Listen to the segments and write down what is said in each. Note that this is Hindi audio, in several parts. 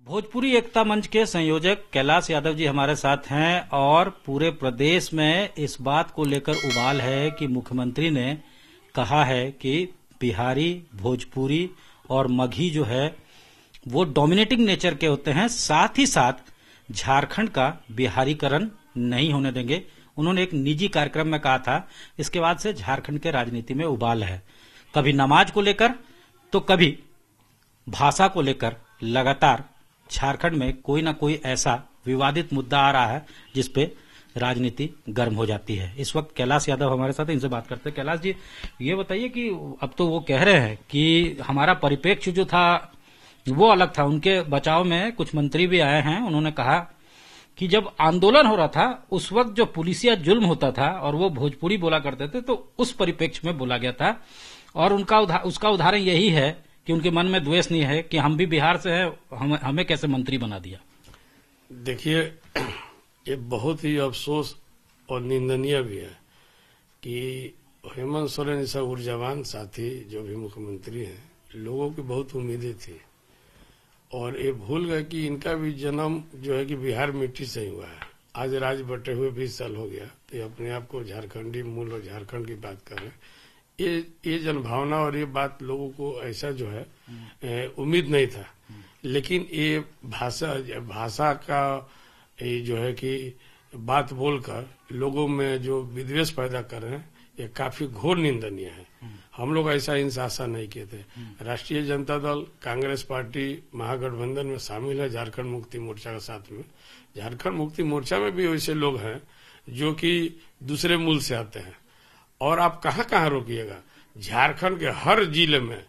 भोजपुरी एकता मंच के संयोजक कैलाश यादव जी हमारे साथ हैं और पूरे प्रदेश में इस बात को लेकर उबाल है कि मुख्यमंत्री ने कहा है कि बिहारी, भोजपुरी और मगही जो है वो डोमिनेटिंग नेचर के होते हैं, साथ ही साथ झारखंड का बिहारीकरण नहीं होने देंगे। उन्होंने एक निजी कार्यक्रम में कहा था। इसके बाद से झारखंड के राजनीति में उबाल है, कभी नमाज को लेकर तो कभी भाषा को लेकर। लगातार झारखंड में कोई ना कोई ऐसा विवादित मुद्दा आ रहा है जिसपे राजनीति गर्म हो जाती है। इस वक्त कैलाश यादव हमारे साथ, इनसे बात करते हैं। कैलाश जी, ये बताइए कि अब तो वो कह रहे हैं कि हमारा परिप्रेक्ष्य जो था वो अलग था। उनके बचाव में कुछ मंत्री भी आए हैं। उन्होंने कहा कि जब आंदोलन हो रहा था उस वक्त जो पुलिसिया जुल्म होता था और वो भोजपुरी बोला करते थे तो उस परिप्रेक्ष्य में बोला गया था, और उसका उदाहरण यही है कि उनके मन में द्वेष नहीं है कि हम भी बिहार से हैं, हमें कैसे मंत्री बना दिया। देखिए, ये बहुत ही अफसोस और निंदनीय भी है कि हेमंत सोरेन जैसा ऊर्जावान साथी जो भी मुख्यमंत्री हैं, लोगों की बहुत उम्मीदें थी और ये भूल गए कि इनका भी जन्म जो है कि बिहार मिट्टी से ही हुआ है। आज राज्य बटे हुए 20 साल हो गया तो ये अपने आप को झारखंडी मूल और झारखंड की बात कर रहे हैं। ये जनभावना और ये बात लोगों को ऐसा जो है उम्मीद नहीं था, लेकिन ये भाषा का ये जो है कि बात बोलकर लोगों में जो विद्वेष पैदा कर रहे हैं ये काफी घोर निंदनीय है। हम लोग ऐसा आशा नहीं किए थे। राष्ट्रीय जनता दल, कांग्रेस पार्टी महागठबंधन में शामिल है झारखंड मुक्ति मोर्चा के साथ में। झारखंड मुक्ति मोर्चा में भी वैसे लोग हैं जो कि दूसरे मूल से आते हैं, और आप कहाँ रोकिएगा। झारखंड के हर जिले में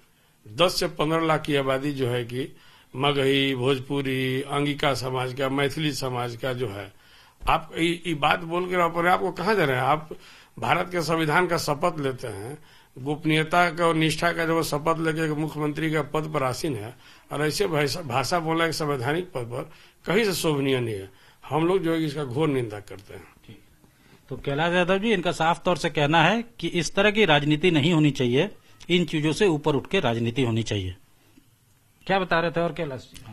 10 से 15 लाख की आबादी जो है कि मगही, भोजपुरी, अंगिका समाज का, मैथिली समाज का जो है। आप ये बात बोल कर अपने आप को कहाँ जा रहे हैं। आप भारत के संविधान का शपथ लेते हैं, गोपनीयता का और निष्ठा का जब शपथ लेके मुख्यमंत्री का पद पर आसीन है, और ऐसे भाषा बोलना एक संवैधानिक पद पर कहीं से शोभनीय नहीं है। हम लोग जो है इसका घोर निंदा करते हैं। तो कैलाश यादव जी, इनका साफ तौर से कहना है कि इस तरह की राजनीति नहीं होनी चाहिए, इन चीजों से ऊपर उठ के राजनीति होनी चाहिए। क्या बता रहे थे और कैलाश जी?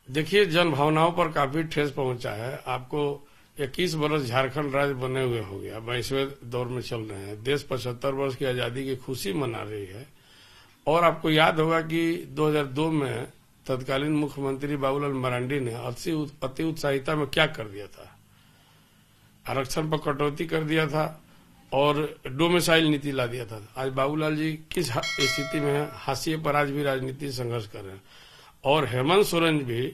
देखिए, जन भावनाओं पर काफी ठेस पहुंचा है। आपको 21 वर्ष झारखंड राज्य बने हुए हो गया, 22वें दौर में चल रहे हैं। देश 75 वर्ष की आजादी की खुशी मना रही है। और आपको याद होगा कि 2002 में तत्कालीन मुख्यमंत्री बाबूलाल मरांडी ने अति उत्साहिता में क्या कर दिया था। आरक्षण पर कटौती कर दिया था और डोमिसाइल नीति ला दिया था। आज बाबूलाल जी किस स्थिति में है, हाशिए पर आज भी राजनीति संघर्ष कर रहे हैं। और हेमंत सोरेन भी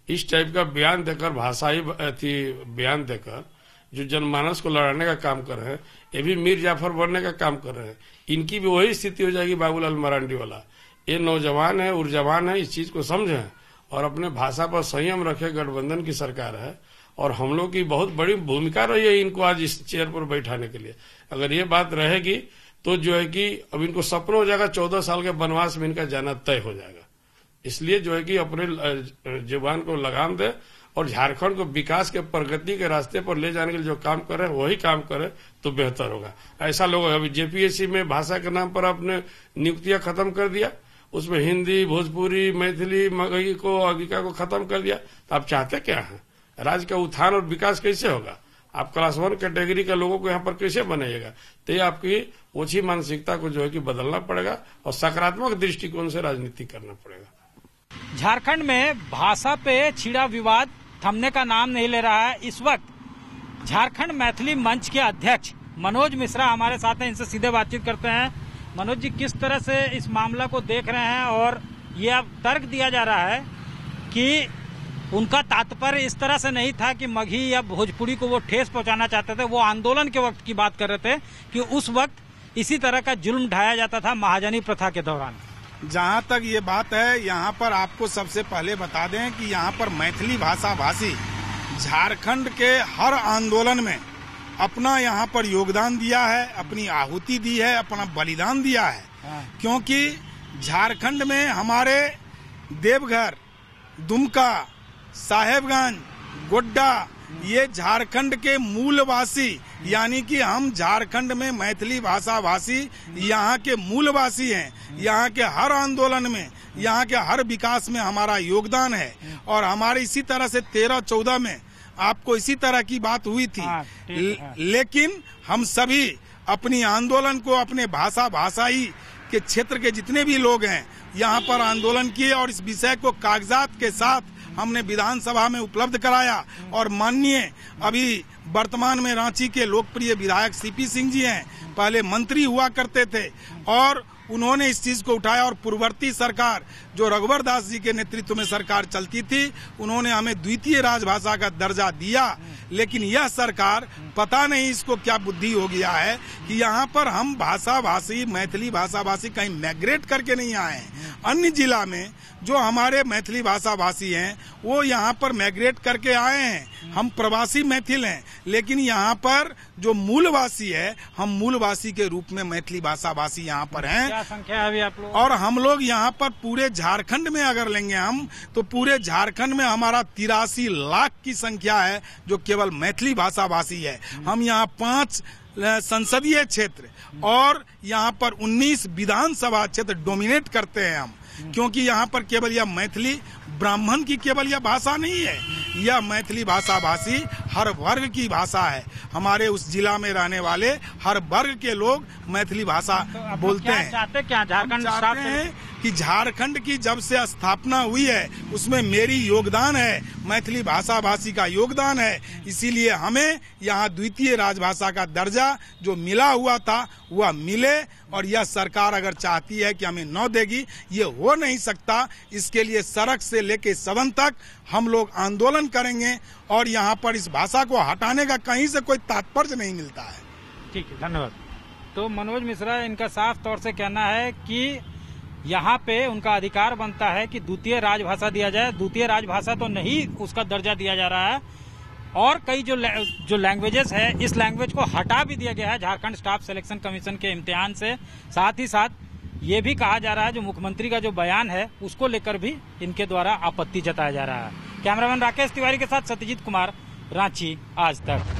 इस टाइप का बयान देकर, भाषाई बयान देकर जो जनमानस को लड़ाने का काम कर रहे हैं, ये भी मीर जाफर बनने का काम कर रहे हैं। इनकी भी वही स्थिति हो जाएगी बाबूलाल मरांडी वाला। ये नौजवान है, ऊर्जावान है, इस चीज को समझें और अपने भाषा पर संयम रखे। गठबंधन की सरकार है और हम लोग की बहुत बड़ी भूमिका रही है इनको आज इस चेयर पर बैठाने के लिए। अगर ये बात रहेगी तो जो है कि अब इनको सपना हो जाएगा, 14 साल के वनवास में इनका जाना तय हो जाएगा। इसलिए जो है कि अपने जुबान को लगाम दे और झारखंड को विकास के, प्रगति के रास्ते पर ले जाने के लिए जो काम कर रहे हैं वही काम करे तो बेहतर होगा। ऐसा लोग अभी जेपीएससी में भाषा के नाम पर आपने नियुक्तियां खत्म कर दिया, उसमें हिंदी, भोजपुरी, मैथिली, मगही को, अंगिका को खत्म कर दिया। तो आप चाहते क्या है? राज्य का उत्थान और विकास कैसे होगा? आप क्लास 1 कैटेगरी के लोगों को यहाँ पर कैसे बनाइएगा? तो ये आपकी ओछी मानसिकता को जो है कि बदलना पड़ेगा और सकारात्मक दृष्टिकोण से राजनीति करना पड़ेगा। झारखंड में भाषा पे छिड़ा विवाद थमने का नाम नहीं ले रहा है। इस वक्त झारखंड मैथिली मंच के अध्यक्ष मनोज मिश्रा हमारे साथ हैं, इनसे सीधे बातचीत करते हैं। मनोज जी, किस तरह से इस मामला को देख रहे हैं? और ये अब तर्क दिया जा रहा है कि उनका तात्पर्य इस तरह से नहीं था कि मगही या भोजपुरी को वो ठेस पहुंचाना चाहते थे। वो आंदोलन के वक्त की बात कर रहे थे कि उस वक्त इसी तरह का जुल्म ढाया जाता था महाजनी प्रथा के दौरान। जहाँ तक ये बात है, यहाँ पर आपको सबसे पहले बता दें कि यहाँ पर मैथिली भाषा भाषी झारखंड के हर आंदोलन में अपना यहाँ पर योगदान दिया है, अपनी आहुति दी है, अपना बलिदान दिया है। क्योंकि झारखंड में हमारे देवघर, दुमका, साहेबगंज, गोड्डा ये झारखंड के मूलवासी, यानी कि हम झारखंड में मैथिली भाषा भाषी यहाँ के मूलवासी हैं। यहाँ के हर आंदोलन में, यहाँ के हर विकास में हमारा योगदान है। और हमारे इसी तरह से 13-14 में आपको इसी तरह की बात हुई थी। लेकिन हम सभी अपनी आंदोलन को अपने भाषाई के क्षेत्र के जितने भी लोग हैं यहाँ पर आंदोलन किए और इस विषय को कागजात के साथ हमने विधानसभा में उपलब्ध कराया। और माननीय अभी वर्तमान में रांची के लोकप्रिय विधायक सीपी सिंह जी हैं, पहले मंत्री हुआ करते थे और उन्होंने इस चीज को उठाया। और पूर्ववर्ती सरकार जो रघुवर दास जी के नेतृत्व में सरकार चलती थी, उन्होंने हमें द्वितीय राजभाषा का दर्जा दिया। लेकिन यह सरकार पता नहीं इसको क्या बुद्धि हो गया है कि यहाँ पर हम भाषा भाषी, मैथिली भाषा भाषी कहीं माइग्रेट करके नहीं आए हैं। अन्य जिला में जो हमारे मैथिली भाषा भाषी हैं वो यहाँ पर माइग्रेट करके आए हैं। हम प्रवासी मैथिल हैं, लेकिन यहाँ पर जो मूलवासी है, हम मूलवासी के रूप में मैथिली भाषा भाषी यहाँ पर हैं। क्या संख्या है अभी आप लोग? और हम लोग यहाँ पर पूरे झारखंड में अगर लेंगे हम, तो पूरे झारखंड में हमारा 83 लाख की संख्या है जो केवल मैथिली भाषा भाषी है। हम यहाँ 5 संसदीय क्षेत्र और यहाँ पर 19 विधानसभा क्षेत्र डोमिनेट करते हैं हम, क्योंकि यहाँ पर केवल यह मैथिली ब्राह्मण की केवल यह भाषा नहीं है, यह मैथिली भाषा भाषी हर वर्ग की भाषा है। हमारे उस जिला में रहने वाले हर वर्ग के लोग मैथिली भाषा बोलते हैं। चाहते क्या झारखंड चाहते हैं कि झारखंड की जब से स्थापना हुई है उसमें मेरी योगदान है, मैथिली भाषा भाषी का योगदान है। इसीलिए हमें यहाँ द्वितीय राजभाषा का दर्जा जो मिला हुआ था वह मिले। और यह सरकार अगर चाहती है कि हमें न देगी, ये हो नहीं सकता। इसके लिए सड़क से लेके सदन तक हम लोग आंदोलन करेंगे और यहाँ पर इस भाषा को हटाने का कहीं से कोई तात्पर्य नहीं मिलता है। ठीक है, धन्यवाद। तो मनोज मिश्रा, इनका साफ तौर से कहना है कि यहाँ पे उनका अधिकार बनता है कि द्वितीय राजभाषा दिया जाए। द्वितीय राजभाषा तो नहीं उसका दर्जा दिया जा रहा है, और कई जो लैंग्वेजेस है, इस लैंग्वेज को हटा भी दिया गया है झारखंड स्टाफ सिलेक्शन कमीशन के इम्तिहान से। साथ ही साथ ये भी कहा जा रहा है, जो मुख्यमंत्री का जो बयान है उसको लेकर भी इनके द्वारा आपत्ति जताया जा रहा है। कैमरामैन राकेश तिवारी के साथ सत्यजीत कुमार, रांची आज तक।